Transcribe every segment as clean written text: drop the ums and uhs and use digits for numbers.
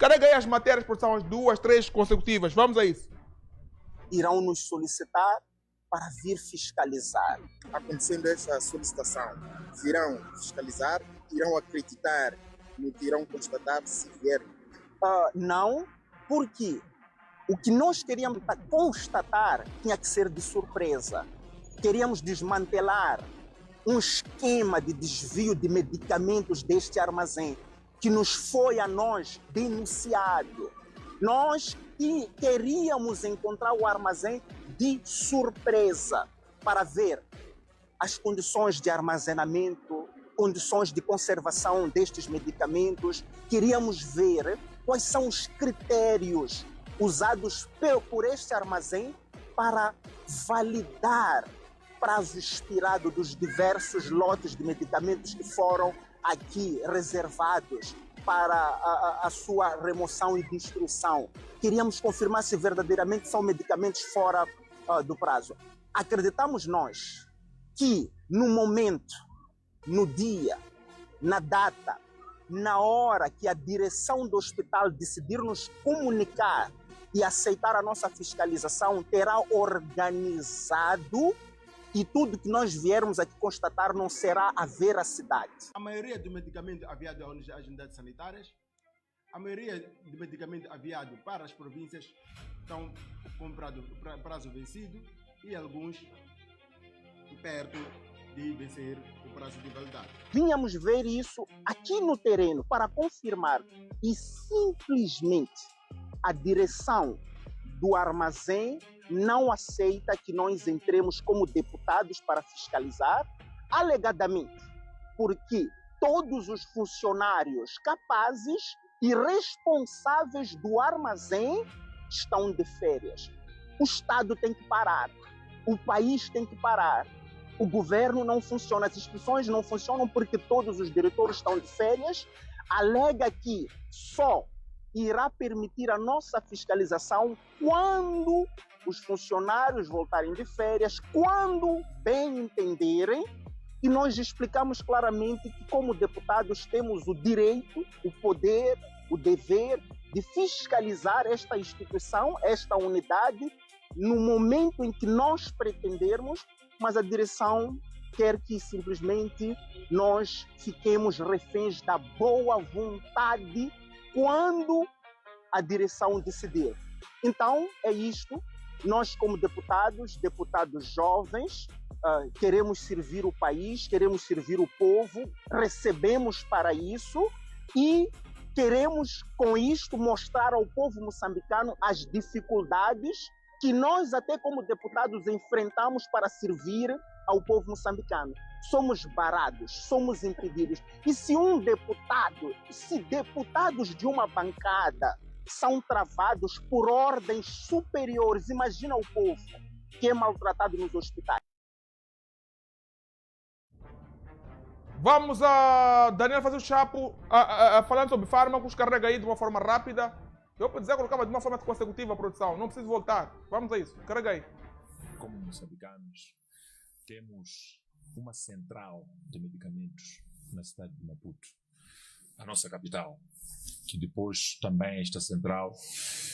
Carrega aí as matérias, porque são as 2, 3 consecutivas. Vamos a isso. Irão nos solicitar para vir fiscalizar. Acontecendo essa solicitação, virão fiscalizar, irão acreditar no que irão constatar se vierem? Não, porque o que nós queríamos constatar tinha que ser de surpresa. Queríamos desmantelar um esquema de desvio de medicamentos deste armazém que nos foi a nós denunciado. Nós queríamos encontrar o armazém de surpresa para ver as condições de armazenamento, condições de conservação destes medicamentos. Queríamos ver quais são os critérios usados por este armazém para validar prazo expirado dos diversos lotes de medicamentos que foram aqui reservados para a sua remoção e destruição. Queríamos confirmar se verdadeiramente são medicamentos fora do prazo. Acreditamos nós que no momento, no dia, na data, na hora que a direção do hospital decidir nos comunicar e aceitar a nossa fiscalização, terá organizado e tudo que nós viermos aqui constatar não será a veracidade. A maioria do medicamento enviado às unidades sanitárias, a maioria do medicamento enviado para as províncias estão comprados para prazo vencido e alguns perto de vencer o prazo de validade. Vínhamos ver isso aqui no terreno para confirmar e simplesmente a direção do armazém não aceita que nós entremos como deputados para fiscalizar, alegadamente, porque todos os funcionários capazes e responsáveis do armazém estão de férias. O Estado tem que parar, o país tem que parar, o governo não funciona, as instituições não funcionam porque todos os diretores estão de férias. Alega que só irá permitir a nossa fiscalização quando os funcionários voltarem de férias, quando bem entenderem, e nós explicamos claramente que como deputados temos o direito, o poder, o dever de fiscalizar esta instituição, esta unidade, no momento em que nós pretendermos, mas a direção quer que simplesmente nós fiquemos reféns da boa vontade quando a direção decidir. Então, é isto. Nós, como deputados jovens, queremos servir o país, queremos servir o povo, recebemos para isso e queremos, com isto, mostrar ao povo moçambicano as dificuldades que nós, até como deputados, enfrentamos para servir ao povo moçambicano. Somos barados, somos impedidos. E se deputados de uma bancada são travados por ordens superiores, imagina o povo que é maltratado nos hospitais. Vamos a Daniel fazer o chapo, falando sobre fármacos, carrega aí de uma forma rápida. Eu para dizer, colocava de uma forma consecutiva a produção, não preciso voltar. Vamos a isso, carrega aí. Como moçambicanos, temos uma central de medicamentos na cidade de Maputo, a nossa capital, que depois também esta central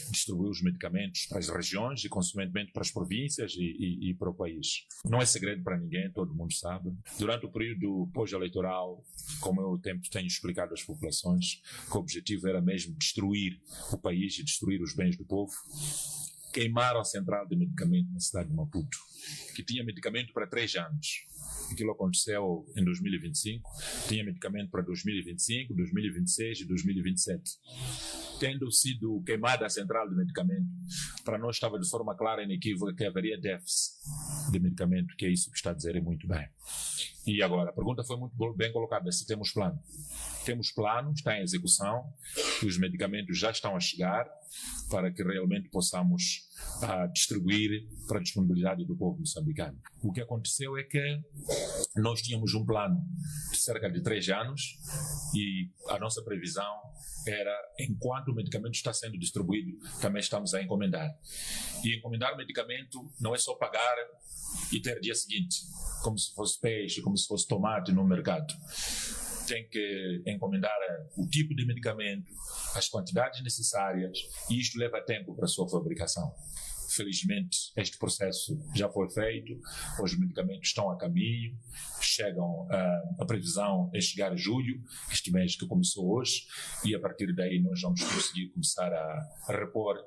distribuiu os medicamentos para as regiões e, consequentemente, para as províncias e para o país. Não é segredo para ninguém, todo mundo sabe. Durante o período pós-eleitoral, como eu tenho explicado às populações, que o objetivo era mesmo destruir o país e destruir os bens do povo, queimaram a central de medicamento na cidade de Maputo, que tinha medicamento para 3 anos. Aquilo aconteceu em 2025, tinha medicamento para 2025, 2026 e 2027. Tendo sido queimada a central de medicamento, para nós estava de forma clara e inequívoca que haveria déficit de medicamento, que é isso que está a dizer muito bem. E agora, a pergunta foi muito bem colocada, se temos plano. Temos plano, está em execução, os medicamentos já estão a chegar para que realmente possamos distribuir para a disponibilidade do povo moçambicano. O que aconteceu é que nós tínhamos um plano de cerca de 3 anos e a nossa previsão era, enquanto o medicamento está sendo distribuído, também estamos a encomendar. E encomendar medicamento não é só pagar e ter dia seguinte, como se fosse peixe, como se fosse tomate no mercado. tem que encomendar o tipo de medicamento, as quantidades necessárias, e isto leva tempo para a sua fabricação. Felizmente, este processo já foi feito, os medicamentos estão a caminho, chegam, a previsão é chegar a julho, este mês que começou hoje, e a partir daí nós vamos conseguir começar a repor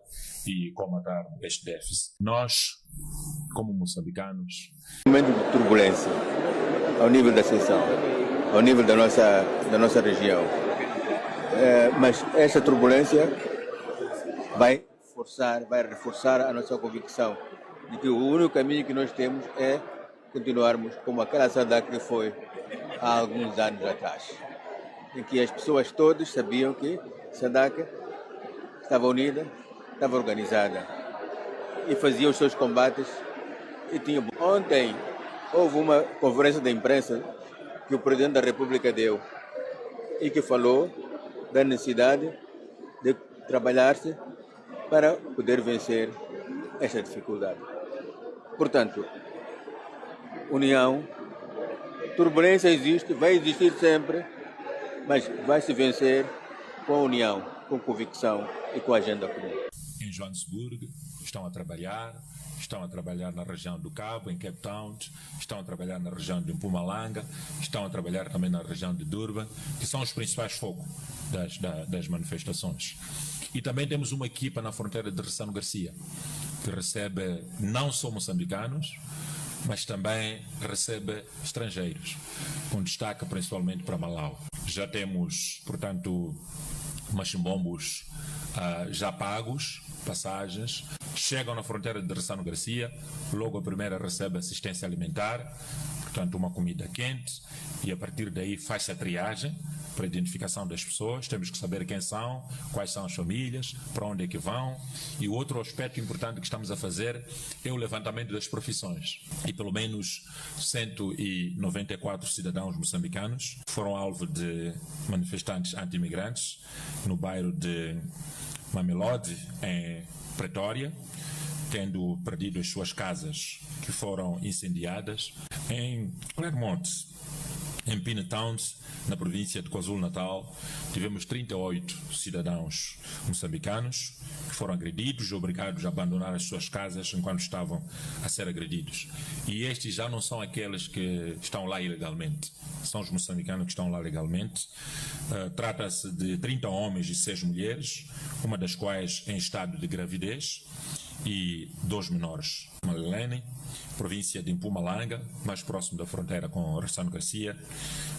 e comatar este déficit. Nós, como moçambicanos... Um momento de turbulência ao nível da seção, ao nível da nossa região, mas essa turbulência vai reforçar a nossa convicção de que o único caminho que nós temos é continuarmos como aquela SADC que foi há alguns anos atrás, em que as pessoas todas sabiam que a SADC estava unida, estava organizada e fazia os seus combates e tinha... Ontem houve uma conferência de imprensa que o Presidente da República deu e que falou da necessidade de trabalhar-se para poder vencer esta dificuldade. Portanto, união, turbulência existe, vai existir sempre, mas vai se vencer com a união, com convicção e com a agenda comum. Em Joanesburgo estão a trabalhar na região do Cabo, em Cape Town, estão a trabalhar na região de Mpumalanga, estão a trabalhar também na região de Durban, que são os principais focos das manifestações. E também temos uma equipa na fronteira de Ressano Garcia, que recebe não só moçambicanos, mas também recebe estrangeiros, com destaque principalmente para Malau. Já temos, portanto, machimbombos já pagos, passagens, chegam na fronteira de Ressano Garcia, logo a primeira recebe assistência alimentar, portanto uma comida quente, e a partir daí faz-se a triagem para a identificação das pessoas, temos que saber quem são, quais são as famílias, para onde é que vão, e o outro aspecto importante que estamos a fazer é o levantamento das profissões, e pelo menos 194 cidadãos moçambicanos foram alvo de manifestantes anti-imigrantes no bairro de Mamelodi, em Pretória, tendo perdido as suas casas que foram incendiadas. Em Clermont, em Pinetown, na província de KwaZulu-Natal, tivemos 38 cidadãos moçambicanos que foram agredidos e obrigados a abandonar as suas casas enquanto estavam a ser agredidos. E estes já não são aqueles que estão lá ilegalmente, são os moçambicanos que estão lá legalmente. Trata-se de 30 homens e 6 mulheres, uma das quais em estado de gravidez, e 2 menores. Malilene, província de Mpumalanga, mais próximo da fronteira com Ressano Garcia,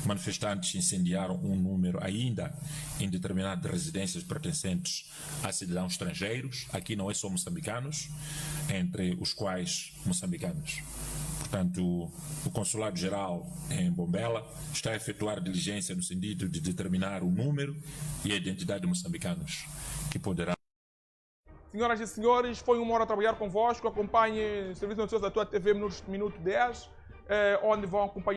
manifestantes incendiaram um número ainda indeterminado de residências pertencentes a cidadãos estrangeiros, aqui não é só moçambicanos, entre os quais moçambicanos. Portanto, o Consulado-Geral em Bombela está a efetuar diligência no sentido de determinar o número e a identidade de moçambicanos que poderá. Senhoras e senhores, foi uma hora a trabalhar convosco. Acompanhe o Serviço Noticioso da Tua TV Minuto 10, onde vão acompanhar